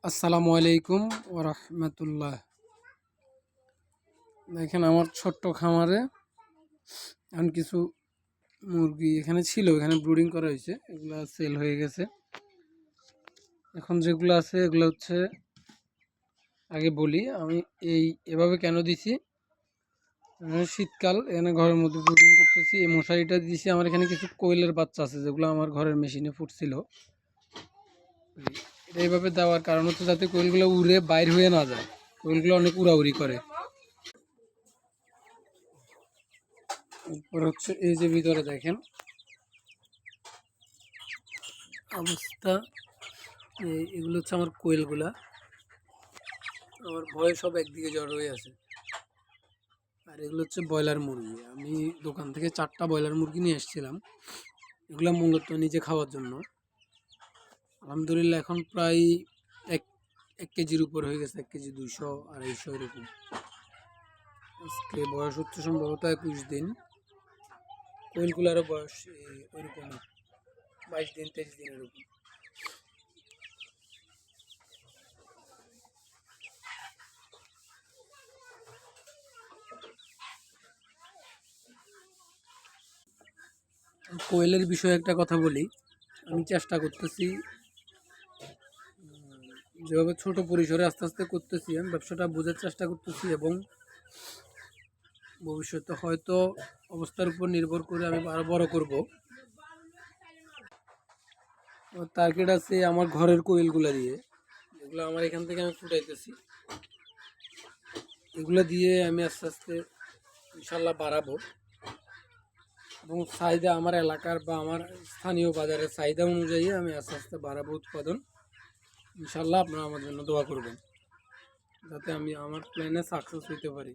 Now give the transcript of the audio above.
আসসালামু আলাইকুম ওরহমতুল্লাহ। দেখেন আমার ছোট্ট খামারে এখন কিছু মুরগি এখানে ছিল, এখানে ব্রুডিং করা হয়েছে, এগুলো সেল হয়ে গেছে। এখন যেগুলো আছে এগুলো হচ্ছে, আগে বলি আমি এভাবে কেন দিছি। শীতকাল, এখানে ঘরের মধ্যে ব্রুডিং করতেছি, এই মশারিটা দিছি। আমার এখানে কিছু কোয়েলের বাচ্চা আছে যেগুলো আমার ঘরের মেশিনে ফুটছিল। এটা এইভাবে দেওয়ার কারণ হচ্ছে যাতে কোয়েলগুলো উড়ে বাইর হয়ে না যায়। কোয়েলগুলো অনেক উড়াউড়ি করে। এরপর হচ্ছে এই যে ভিতরে দেখেন অবস্থা, এগুলো হচ্ছে আমার কোয়েলগুলা। আমার ভয়ে সব একদিকে জড়ো হয়ে আছে। আর এগুলো হচ্ছে ব্রয়লার মুরগি। আমি দোকান থেকে 4টা ব্রয়লার মুরগি নিয়ে এসেছিলাম, এগুলো মূলত নিজে খাওয়ার জন্য। আলহামদুলিল্লাহ এখন প্রায় এক এক কেজির উপর হয়ে গেছে, 1 কেজি 200 250 এরকম। আজকে বয়স হচ্ছে সম্ভবত 21 দিন। কোয়েলগুলারও বয়স ওইরকমই, 22 দিন 23 দিন এরকম। কোয়েলের বিষয়ে একটা কথা বলি। আমি চেষ্টা করতেছি যেভাবে ছোট পরিসরে আস্তে আস্তে করতেছি, আমি ব্যবসাটা বোঝার চেষ্টা করতেছি, এবং ভবিষ্যতে হয়তো অবস্থার উপর নির্ভর করে আমি আরো বড় করব। আমার টার্গেট আছে আমার ঘরের কোয়েলগুলো দিয়ে, এগুলো আমার এখান থেকে আমি ফুটাইতেছি, এগুলো দিয়ে আমি আস্তে আস্তে ইনশাল্লাহ বাড়াবো। এবং চাহিদা আমার এলাকার বা আমার স্থানীয় বাজারের চাহিদা অনুযায়ী আমি আস্তে আস্তে বাড়াবো উৎপাদন। ইনশাল্লাহ আপনারা আমার জন্য দোয়া করবেন যাতে আমি আমার প্ল্যানে সাকসেস হইতে পারি।